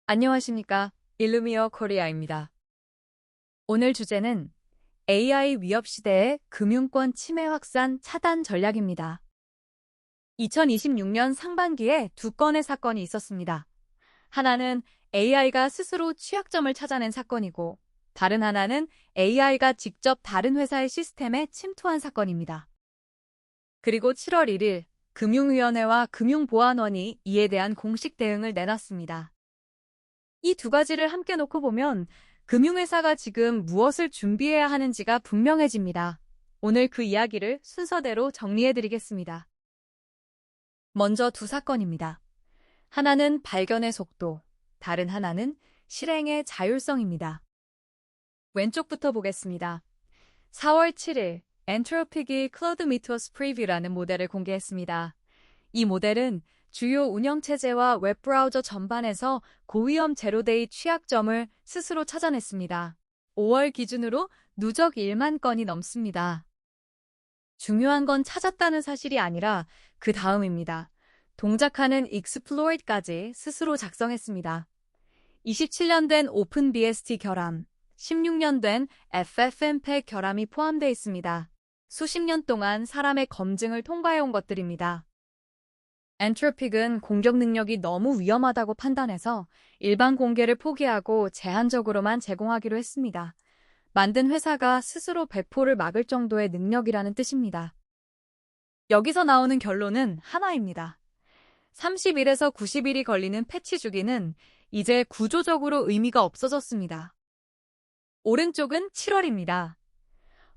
안녕하십니까. 일루미어 코리아입니다. 오늘 주제는 AI 위협 시대의 금융권 침해 확산 차단 전략입니다. 2026년 상반기에 두 건의 사건이 있었습니다. 하나는 AI가 스스로 취약점을 찾아낸 사건이고, 다른 하나는 AI가 직접 다른 회사의 시스템에 침투한 사건입니다. 그리고 7월 1일, 금융위원회와 금융보안원이 이에 대한 공식 대응을 내놨습니다. 이 두 가지를 함께 놓고 보면 금융회사가 지금 무엇을 준비해야 하는지가 분명해집니다. 오늘 그 이야기를 순서대로 정리해드리겠습니다. 먼저 두 사건입니다. 하나는 발견의 속도, 다른 하나는 실행의 자율성입니다. 왼쪽부터 보겠습니다. 4월 7일, 엔트로픽이 클로드 미토스 프리뷰라는 모델을 공개했습니다. 이 모델은 주요 운영체제와 웹브라우저 전반에서 고위험 제로데이 취약점을 스스로 찾아냈습니다. 5월 기준으로 누적 1만 건이 넘습니다. 중요한 건 찾았다는 사실이 아니라 그 다음입니다. 동작하는 익스플로이트까지 스스로 작성했습니다. 27년 된 오픈BST 결함, 16년 된 FFmpeg 결함이 포함되어 있습니다. 수십 년 동안 사람의 검증을 통과해온 것들입니다. 엔트로픽은 공격 능력이 너무 위험하다고 판단해서 일반 공개를 포기하고 제한적으로만 제공하기로 했습니다. 만든 회사가 스스로 배포를 막을 정도의 능력이라는 뜻입니다. 여기서 나오는 결론은 하나입니다. 30일에서 90일이 걸리는 패치 주기는 이제 구조적으로 의미가 없어졌습니다. 오른쪽은 7월입니다.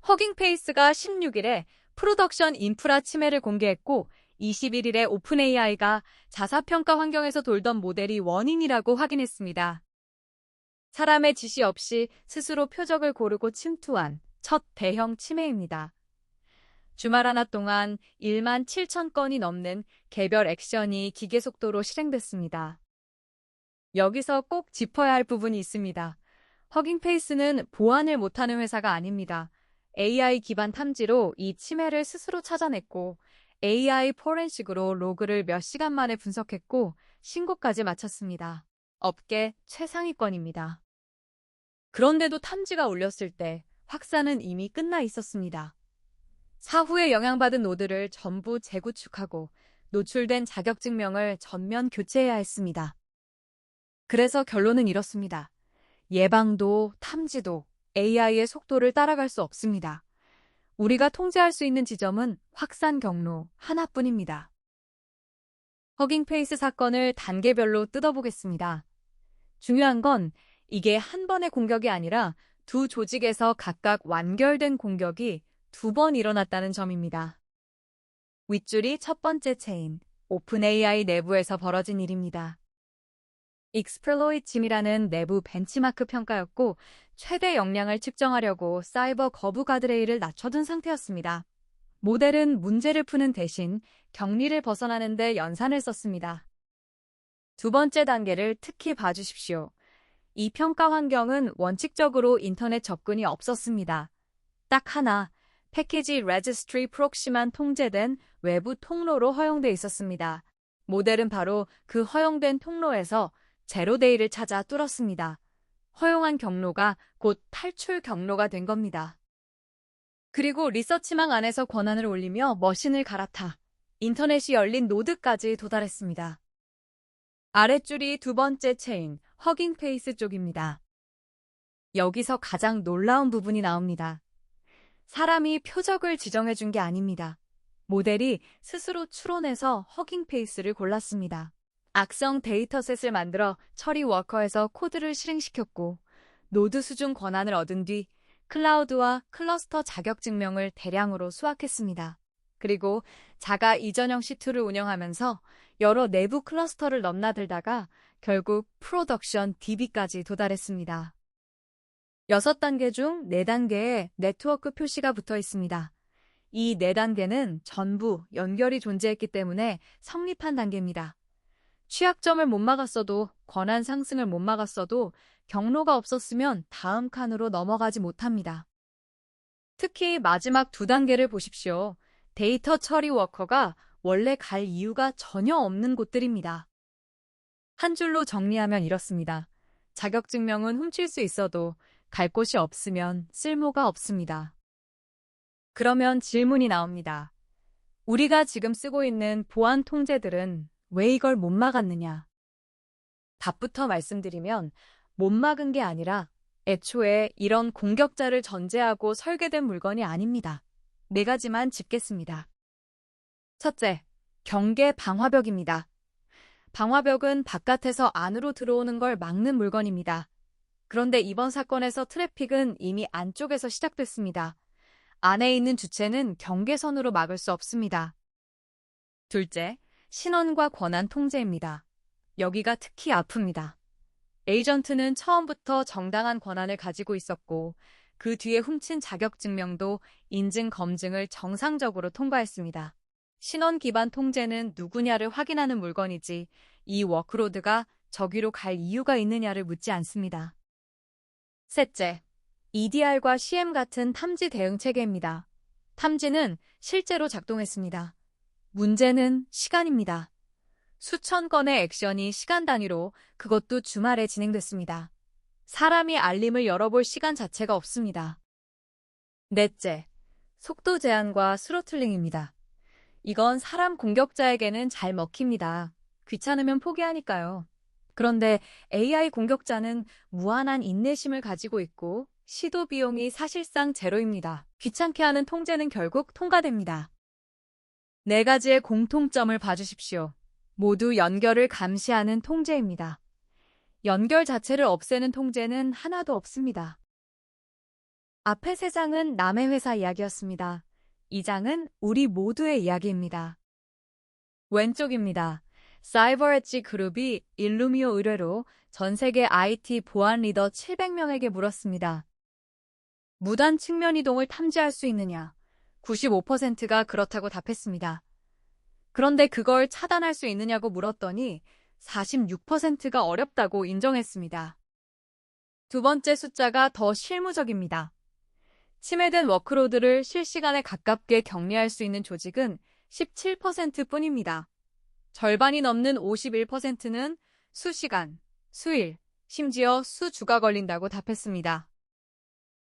허깅페이스가 16일에 프로덕션 인프라 침해를 공개했고 21일에 오픈AI가 자사평가 환경에서 돌던 모델이 원인이라고 확인했습니다. 사람의 지시 없이 스스로 표적을 고르고 침투한 첫 대형 침해입니다. 주말 하나 동안 1만 7천 건이 넘는 개별 액션이 기계 속도로 실행됐습니다. 여기서 꼭 짚어야 할 부분이 있습니다. 허깅페이스는 보안을 못하는 회사가 아닙니다. AI 기반 탐지로 이 침해를 스스로 찾아냈고 AI 포렌식으로 로그를 몇 시간 만에 분석했고 신고까지 마쳤습니다. 업계 최상위권입니다. 그런데도 탐지가 울렸을 때 확산은 이미 끝나 있었습니다. 사후에 영향받은 노드를 전부 재구축하고 노출된 자격증명을 전면 교체해야 했습니다. 그래서 결론은 이렇습니다. 예방도 탐지도 AI의 속도를 따라갈 수 없습니다. 우리가 통제할 수 있는 지점은 확산 경로 하나뿐입니다. 허깅페이스 사건을 단계별로 뜯어보겠습니다. 중요한 건 이게 한 번의 공격이 아니라 두 조직에서 각각 완결된 공격이 두 번 일어났다는 점입니다. 윗줄이 첫 번째 체인, 오픈AI 내부에서 벌어진 일입니다. 익스플로이트짐이라는 내부 벤치마크 평가였고 최대 역량을 측정하려고 사이버 거부 가드레일을 낮춰둔 상태였습니다. 모델은 문제를 푸는 대신 격리를 벗어나는 데 연산을 썼습니다. 두 번째 단계를 특히 봐주십시오. 이 평가 환경은 원칙적으로 인터넷 접근이 없었습니다. 딱 하나, 패키지 레지스트리 프록시만 통제된 외부 통로로 허용돼 있었습니다. 모델은 바로 그 허용된 통로에서 제로데이를 찾아 뚫었습니다. 허용한 경로가 곧 탈출 경로가 된 겁니다. 그리고 리서치망 안에서 권한을 올리며 머신을 갈아타 인터넷이 열린 노드까지 도달했습니다. 아랫줄이 두 번째 체인, 허깅페이스 쪽입니다. 여기서 가장 놀라운 부분이 나옵니다. 사람이 표적을 지정해준 게 아닙니다. 모델이 스스로 추론해서 허깅페이스를 골랐습니다. 악성 데이터셋을 만들어 처리 워커에서 코드를 실행시켰고 노드 수준 권한을 얻은 뒤 클라우드와 클러스터 자격증명을 대량으로 수확했습니다. 그리고 자가 이전형 C2를 운영하면서 여러 내부 클러스터를 넘나들다가 결국 프로덕션 DB까지 도달했습니다. 6단계 중 4단계에 네트워크 표시가 붙어 있습니다. 이 4단계는 전부 연결이 존재했기 때문에 성립한 단계입니다. 취약점을 못 막았어도 권한 상승을 못 막았어도 경로가 없었으면 다음 칸으로 넘어가지 못합니다. 특히 마지막 2단계를 보십시오. 데이터 처리 워커가 원래 갈 이유가 전혀 없는 곳들입니다. 한 줄로 정리하면 이렇습니다. 자격증명은 훔칠 수 있어도 갈 곳이 없으면 쓸모가 없습니다. 그러면 질문이 나옵니다. 우리가 지금 쓰고 있는 보안 통제들은 왜 이걸 못 막았느냐? 답부터 말씀드리면 못 막은 게 아니라 애초에 이런 공격자를 전제하고 설계된 물건이 아닙니다. 네 가지만 짚겠습니다. 첫째, 경계 방화벽입니다. 방화벽은 바깥에서 안으로 들어오는 걸 막는 물건입니다. 그런데 이번 사건에서 트래픽은 이미 안쪽에서 시작됐습니다. 안에 있는 주체는 경계선으로 막을 수 없습니다. 둘째, 신원과 권한 통제입니다. 여기가 특히 아픕니다. 에이전트는 처음부터 정당한 권한을 가지고 있었고 그 뒤에 훔친 자격증명도 인증 검증을 정상적으로 통과했습니다. 신원 기반 통제는 누구냐를 확인하는 물건이지 이 워크로드가 저기로 갈 이유가 있느냐를 묻지 않습니다. 셋째, EDR과 CM 같은 탐지 대응 체계입니다. 탐지는 실제로 작동했습니다. 문제는 시간입니다. 수천 건의 액션이 시간 단위로 그것도 주말에 진행됐습니다. 사람이 알림을 열어볼 시간 자체가 없습니다. 넷째, 속도 제한과 스로틀링입니다. 이건 사람 공격자에게는 잘 먹힙니다. 귀찮으면 포기하니까요. 그런데 AI 공격자는 무한한 인내심을 가지고 있고 시도 비용이 사실상 제로입니다. 귀찮게 하는 통제는 결국 통과됩니다. 네 가지의 공통점을 봐주십시오. 모두 연결을 감시하는 통제입니다. 연결 자체를 없애는 통제는 하나도 없습니다. 앞에 세 장은 남의 회사 이야기였습니다. 이 장은 우리 모두의 이야기입니다. 왼쪽입니다. 사이버 엣지 그룹이 일루미오 의뢰로 전 세계 IT 보안 리더 700명에게 물었습니다. 무단 측면 이동을 탐지할 수 있느냐? 95%가 그렇다고 답했습니다. 그런데 그걸 차단할 수 있느냐고 물었더니 46%가 어렵다고 인정했습니다. 두 번째 숫자가 더 실무적입니다. 침해된 워크로드를 실시간에 가깝게 격리할 수 있는 조직은 17%뿐입니다. 절반이 넘는 51%는 수시간, 수일, 심지어 수주가 걸린다고 답했습니다.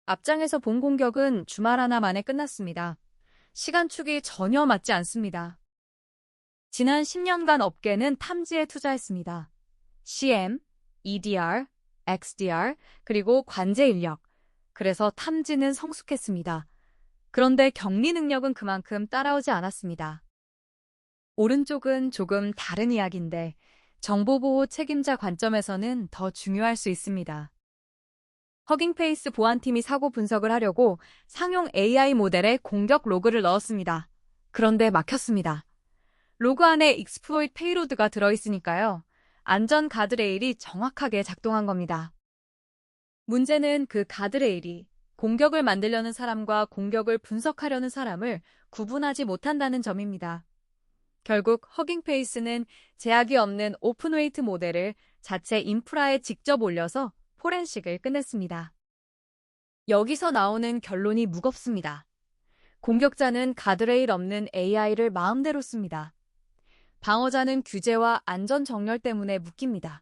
앞장에서 본 공격은 주말 하나 만에 끝났습니다. 시간축이 전혀 맞지 않습니다. 지난 10년간 업계는 탐지에 투자했습니다. CM, EDR, XDR, 그리고 관제 인력. 그래서 탐지는 성숙했습니다. 그런데 격리 능력은 그만큼 따라오지 않았습니다. 오른쪽은 조금 다른 이야기인데 정보보호 책임자 관점에서는 더 중요할 수 있습니다. 허깅페이스 보안팀이 사고 분석을 하려고 상용 AI 모델에 공격 로그를 넣었습니다. 그런데 막혔습니다. 로그 안에 익스플로이트 페이로드가 들어있으니까요. 안전 가드레일이 정확하게 작동한 겁니다. 문제는 그 가드레일이 공격을 만들려는 사람과 공격을 분석하려는 사람을 구분하지 못한다는 점입니다. 결국 허깅페이스는 제약이 없는 오픈웨이트 모델을 자체 인프라에 직접 올려서 포렌식을 끝냈습니다. 여기서 나오는 결론이 무겁습니다. 공격자는 가드레일 없는 AI를 마음대로 씁니다. 방어자는 규제와 안전 정렬 때문에 묶입니다.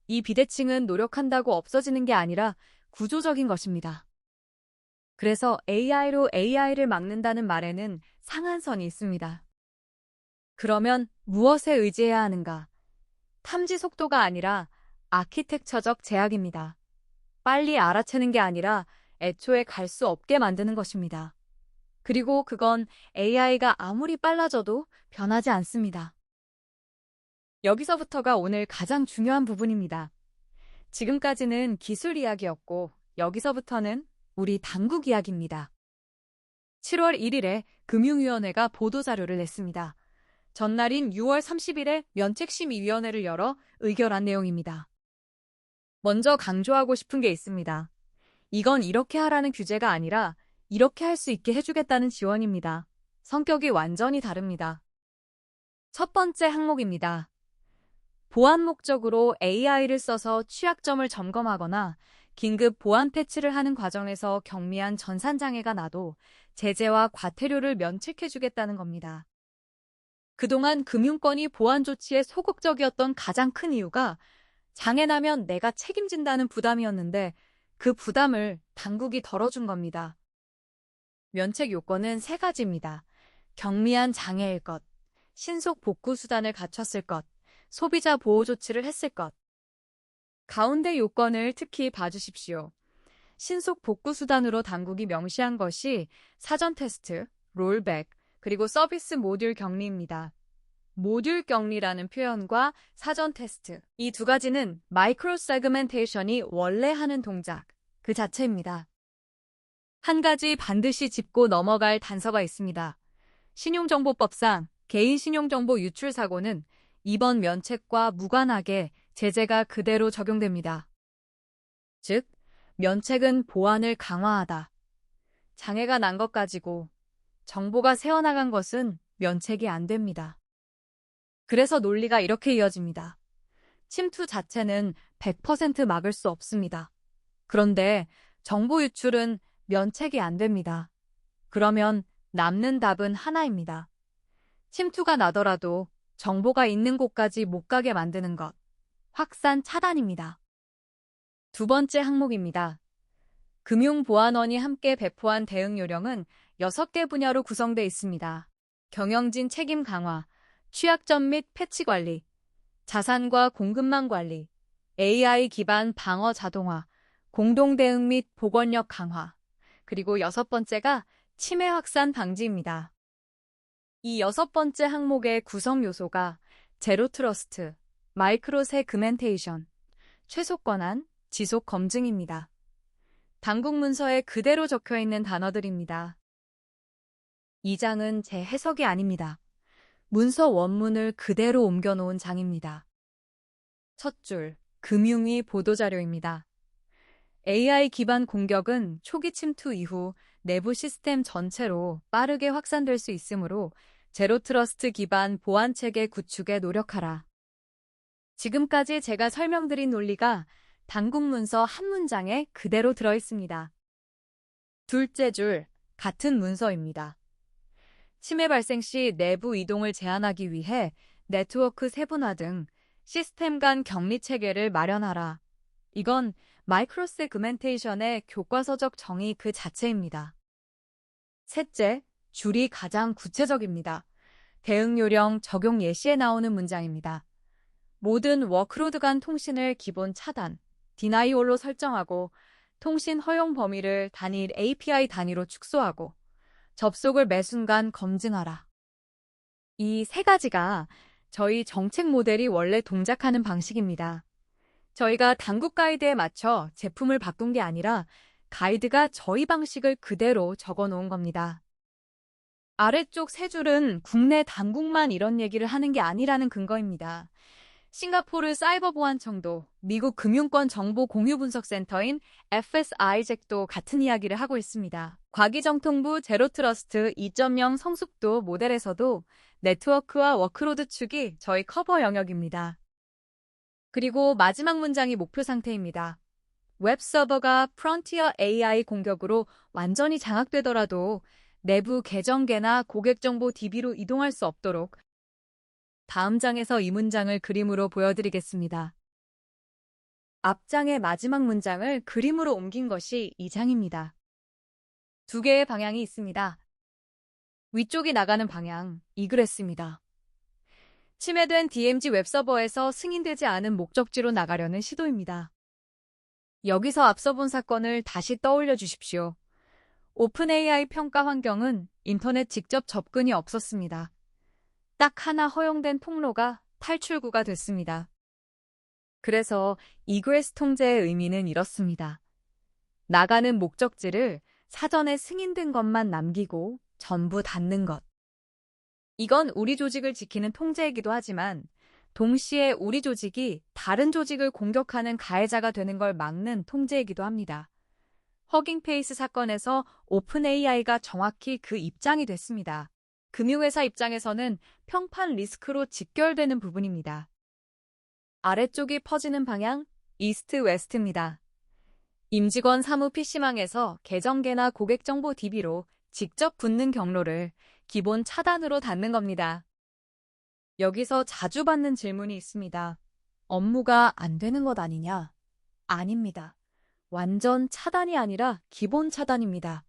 이 비대칭은 노력한다고 없어지는 게 아니라 구조적인 것입니다. 그래서 AI로 AI를 막는다는 말에는 상한선이 있습니다. 그러면 무엇에 의지해야 하는가? 탐지 속도가 아니라 아키텍처적 제약입니다. 빨리 알아채는 게 아니라 애초에 갈 수 없게 만드는 것입니다. 그리고 그건 AI가 아무리 빨라져도 변하지 않습니다. 여기서부터가 오늘 가장 중요한 부분입니다. 지금까지는 기술 이야기였고 여기서부터는 우리 당국 이야기입니다. 7월 1일에 금융위원회가 보도자료를 냈습니다. 전날인 6월 30일에 면책심의위원회를 열어 의결한 내용입니다. 먼저 강조하고 싶은 게 있습니다. 이건 이렇게 하라는 규제가 아니라 이렇게 할 수 있게 해주겠다는 지원입니다. 성격이 완전히 다릅니다. 첫 번째 항목입니다. 보안 목적으로 AI를 써서 취약점을 점검하거나 긴급 보안 패치를 하는 과정에서 경미한 전산장애가 나도 제재와 과태료를 면책해주겠다는 겁니다. 그동안 금융권이 보안 조치에 소극적이었던 가장 큰 이유가 장애 나면 내가 책임진다는 부담이었는데 그 부담을 당국이 덜어준 겁니다. 면책 요건은 세 가지입니다. 경미한 장애일 것, 신속 복구 수단을 갖췄을 것, 소비자 보호 조치를 했을 것. 가운데 요건을 특히 봐주십시오. 신속 복구 수단으로 당국이 명시한 것이 사전 테스트, 롤백, 그리고 서비스 모듈 격리입니다. 모듈 격리라는 표현과 사전 테스트, 이 두 가지는 마이크로 세그멘테이션이 원래 하는 동작, 그 자체입니다. 한 가지 반드시 짚고 넘어갈 단서가 있습니다. 신용정보법상 개인 신용정보 유출 사고는 이번 면책과 무관하게 제재가 그대로 적용됩니다. 즉, 면책은 보안을 강화하다. 장애가 난 것 가지고 정보가 새어나간 것은 면책이 안 됩니다. 그래서 논리가 이렇게 이어집니다. 침투 자체는 100% 막을 수 없습니다. 그런데 정보 유출은 면책이 안 됩니다. 그러면 남는 답은 하나입니다. 침투가 나더라도 정보가 있는 곳까지 못 가게 만드는 것. 확산 차단입니다. 두 번째 항목입니다. 금융보안원이 함께 배포한 대응 요령은 6개 분야로 구성되어 있습니다. 경영진 책임 강화, 취약점 및 패치 관리, 자산과 공급망 관리, AI 기반 방어 자동화, 공동 대응 및 보건력 강화, 그리고 6번째가 침해 확산 방지입니다. 이 6번째 항목의 구성 요소가 제로 트러스트, 마이크로 세그멘테이션, 최소 권한, 지속 검증입니다. 당국 문서에 그대로 적혀 있는 단어들입니다. 이 장은 제 해석이 아닙니다. 문서 원문을 그대로 옮겨놓은 장입니다. 첫 줄, 금융위 보도자료입니다. AI 기반 공격은 초기 침투 이후 내부 시스템 전체로 빠르게 확산될 수 있으므로 제로 트러스트 기반 보안 체계 구축에 노력하라. 지금까지 제가 설명드린 논리가 당국 문서 한 문장에 그대로 들어 있습니다. 둘째 줄, 같은 문서입니다. 침해 발생 시 내부 이동을 제한하기 위해 네트워크 세분화 등 시스템 간 격리 체계를 마련하라. 이건 마이크로 세그멘테이션의 교과서적 정의 그 자체입니다. 셋째, 줄이 가장 구체적입니다. 대응 요령 적용 예시에 나오는 문장입니다. 모든 워크로드 간 통신을 기본 차단, 디나이올로 설정하고 통신 허용 범위를 단일 API 단위로 축소하고 접속을 매 순간 검증하라. 이 세 가지가 저희 정책 모델이 원래 동작하는 방식입니다. 저희가 당국 가이드에 맞춰 제품을 바꾼 게 아니라 가이드가 저희 방식을 그대로 적어 놓은 겁니다. 아래쪽 세 줄은 국내 당국만 이런 얘기를 하는 게 아니라는 근거입니다. 싱가포르 사이버보안청도, 미국 금융권 정보공유분석센터인 FSIJ도 같은 이야기를 하고 있습니다. 과기정통부 제로트러스트 2.0 성숙도 모델에서도 네트워크와 워크로드 축이 저희 커버 영역입니다. 그리고 마지막 문장이 목표 상태입니다. 웹서버가 프론티어 AI 공격으로 완전히 장악되더라도 내부 계정계나 고객정보 DB로 이동할 수 없도록 다음 장에서 이 문장을 그림으로 보여드리겠습니다. 앞장의 마지막 문장을 그림으로 옮긴 것이 이 장입니다. 두 개의 방향이 있습니다. 위쪽이 나가는 방향, 이그레스입니다. 침해된 DMZ 웹서버에서 승인되지 않은 목적지로 나가려는 시도입니다. 여기서 앞서 본 사건을 다시 떠올려 주십시오. 오픈AI 평가 환경은 인터넷 직접 접근이 없었습니다. 딱 하나 허용된 통로가 탈출구가 됐습니다. 그래서 이그레스 통제의 의미는 이렇습니다. 나가는 목적지를 사전에 승인된 것만 남기고 전부 닫는 것. 이건 우리 조직을 지키는 통제이기도 하지만 동시에 우리 조직이 다른 조직을 공격하는 가해자가 되는 걸 막는 통제이기도 합니다. 허깅페이스 사건에서 오픈AI가 정확히 그 입장이 됐습니다. 금융회사 입장에서는 평판 리스크로 직결되는 부분입니다. 아래쪽이 퍼지는 방향, 이스트 웨스트입니다. 임직원 사무 PC망에서 계정계나 고객정보 DB로 직접 붙는 경로를 기본 차단으로 닫는 겁니다. 여기서 자주 받는 질문이 있습니다. 업무가 안 되는 것 아니냐? 아닙니다. 완전 차단이 아니라 기본 차단입니다.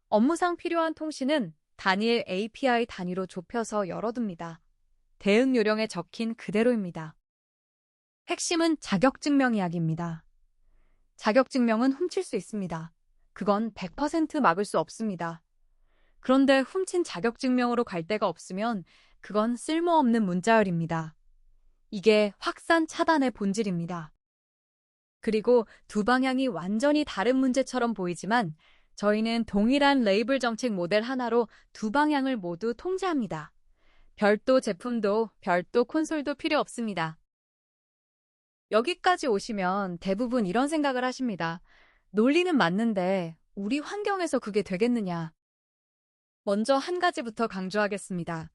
업무상 필요한 통신은 단일 API 단위로 좁혀서 열어둡니다. 대응 요령에 적힌 그대로입니다. 핵심은 자격증명 이야기입니다. 자격증명은 훔칠 수 있습니다. 그건 100% 막을 수 없습니다. 그런데 훔친 자격증명으로 갈 데가 없으면 그건 쓸모없는 문자열입니다. 이게 확산 차단의 본질입니다. 그리고 두 방향이 완전히 다른 문제처럼 보이지만 저희는 동일한 레이블 정책 모델 하나로 두 방향을 모두 통제합니다. 별도 제품도 별도 콘솔도 필요 없습니다. 여기까지 오시면 대부분 이런 생각을 하십니다. 논리는 맞는데 우리 환경에서 그게 되겠느냐? 먼저 한 가지부터 강조하겠습니다.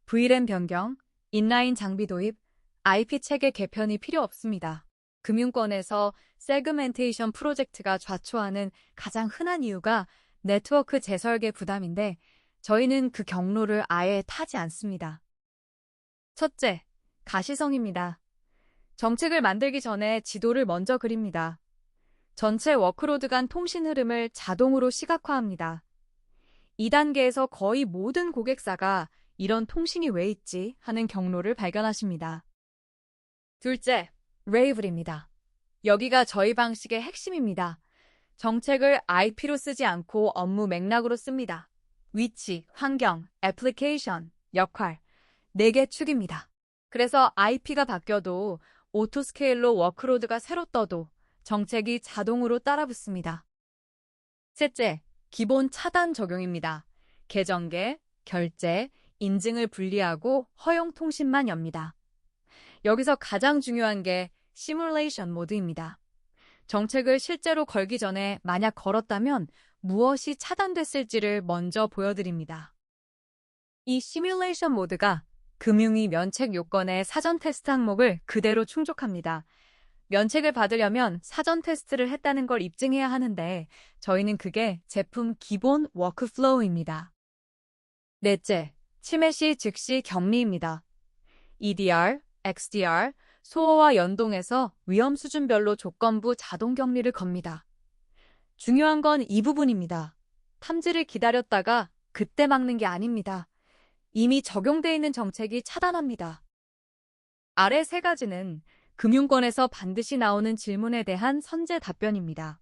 VLAN 변경, 인라인 장비 도입, IP 체계 개편이 필요 없습니다. 금융권에서 세그멘테이션 프로젝트가 좌초하는 가장 흔한 이유가 네트워크 재설계 부담인데 저희는 그 경로를 아예 타지 않습니다. 첫째, 가시성입니다. 정책을 만들기 전에 지도를 먼저 그립니다. 전체 워크로드 간 통신 흐름을 자동으로 시각화합니다. 2단계에서 거의 모든 고객사가 이런 통신이 왜 있지 하는 경로를 발견하십니다. 둘째, 레이블입니다. 여기가 저희 방식의 핵심입니다. 정책을 IP로 쓰지 않고 업무 맥락으로 씁니다. 위치, 환경, 애플리케이션, 역할, 4개 축입니다. 그래서 IP가 바뀌어도 오토스케일로 워크로드가 새로 떠도 정책이 자동으로 따라붙습니다. 셋째, 기본 차단 적용입니다. 계정계, 결제, 인증을 분리하고 허용 통신만 엽니다. 여기서 가장 중요한 게 시뮬레이션 모드입니다. 정책을 실제로 걸기 전에 만약 걸었다면 무엇이 차단됐을지를 먼저 보여드립니다. 이 시뮬레이션 모드가 금융위 면책 요건의 사전 테스트 항목을 그대로 충족합니다. 면책을 받으려면 사전 테스트를 했다는 걸 입증해야 하는데 저희는 그게 제품 기본 워크플로우입니다. 넷째, 침해 시 즉시 격리입니다. EDR, XDR, 소어와 연동해서 위험 수준별로 조건부 자동 격리를 겁니다. 중요한 건 이 부분입니다. 탐지를 기다렸다가 그때 막는 게 아닙니다. 이미 적용돼 있는 정책이 차단합니다. 아래 3가지는 금융권에서 반드시 나오는 질문에 대한 선제 답변입니다.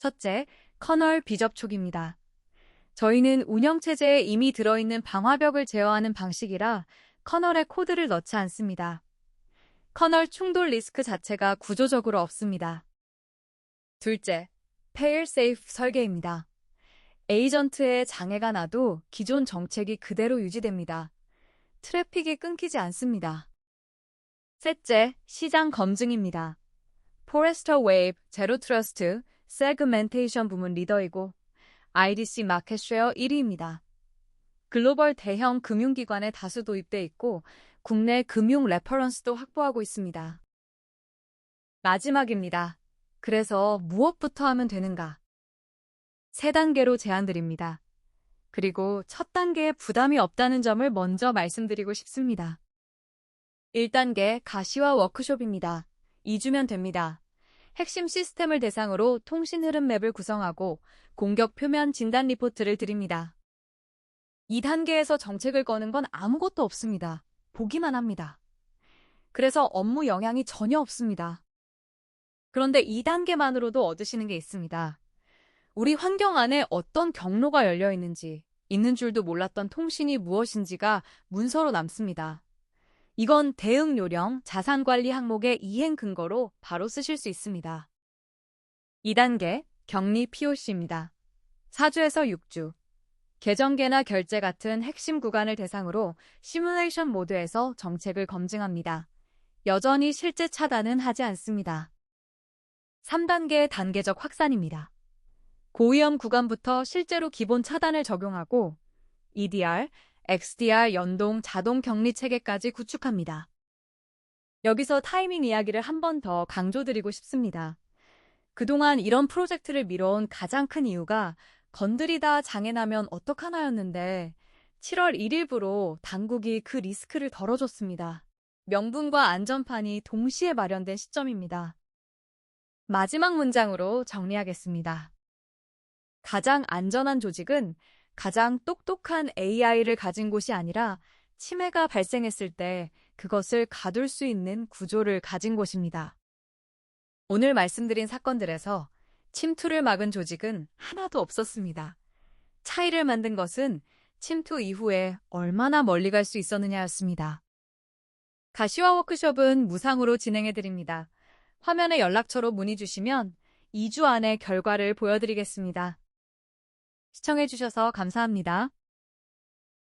첫째, 커널 비접촉입니다. 저희는 운영체제에 이미 들어있는 방화벽을 제어하는 방식이라 커널에 코드를 넣지 않습니다. 커널 충돌 리스크 자체가 구조적으로 없습니다. 둘째, fail-safe 설계입니다. 에이전트에 장애가 나도 기존 정책이 그대로 유지됩니다. 트래픽이 끊기지 않습니다. 셋째, 시장 검증입니다. 포레스터 웨이브, 제로 트러스트, 세그멘테이션 부문 리더이고 IDC 마켓쉐어 1위입니다. 글로벌 대형 금융기관에 다수 도입돼 있고 국내 금융 레퍼런스도 확보하고 있습니다. 마지막입니다. 그래서 무엇부터 하면 되는가? 3단계로 제안드립니다. 그리고 첫 단계에 부담이 없다는 점을 먼저 말씀드리고 싶습니다. 1단계 가시화 워크숍입니다. 2주면 됩니다. 핵심 시스템을 대상으로 통신 흐름 맵을 구성하고 공격 표면 진단 리포트를 드립니다. 2단계에서 정책을 거는 건 아무것도 없습니다. 보기만 합니다. 그래서 업무 영향이 전혀 없습니다. 그런데 2단계만으로도 얻으시는 게 있습니다. 우리 환경 안에 어떤 경로가 열려 있는지, 있는 줄도 몰랐던 통신이 무엇인지가 문서로 남습니다. 이건 대응 요령, 자산관리 항목의 이행 근거로 바로 쓰실 수 있습니다. 2단계, 격리 POC입니다. 4주에서 6주. 계정계나 결제 같은 핵심 구간을 대상으로 시뮬레이션 모드에서 정책을 검증합니다. 여전히 실제 차단은 하지 않습니다. 3단계 단계적 확산입니다. 고위험 구간부터 실제로 기본 차단을 적용하고 EDR, XDR 연동 자동 격리 체계까지 구축합니다. 여기서 타이밍 이야기를 한 번 더 강조드리고 싶습니다. 그동안 이런 프로젝트를 미뤄온 가장 큰 이유가 건드리다 장애 나면 어떡하나였는데 7월 1일부로 당국이 그 리스크를 덜어줬습니다. 명분과 안전판이 동시에 마련된 시점입니다. 마지막 문장으로 정리하겠습니다. 가장 안전한 조직은 가장 똑똑한 AI를 가진 곳이 아니라 침해가 발생했을 때 그것을 가둘 수 있는 구조를 가진 곳입니다. 오늘 말씀드린 사건들에서 침투를 막은 조직은 하나도 없었습니다. 차이를 만든 것은 침투 이후에 얼마나 멀리 갈 수 있었느냐였습니다. 가시화 워크숍은 무상으로 진행해드립니다. 화면에 연락처로 문의 주시면 2주 안에 결과를 보여드리겠습니다. 시청해주셔서 감사합니다.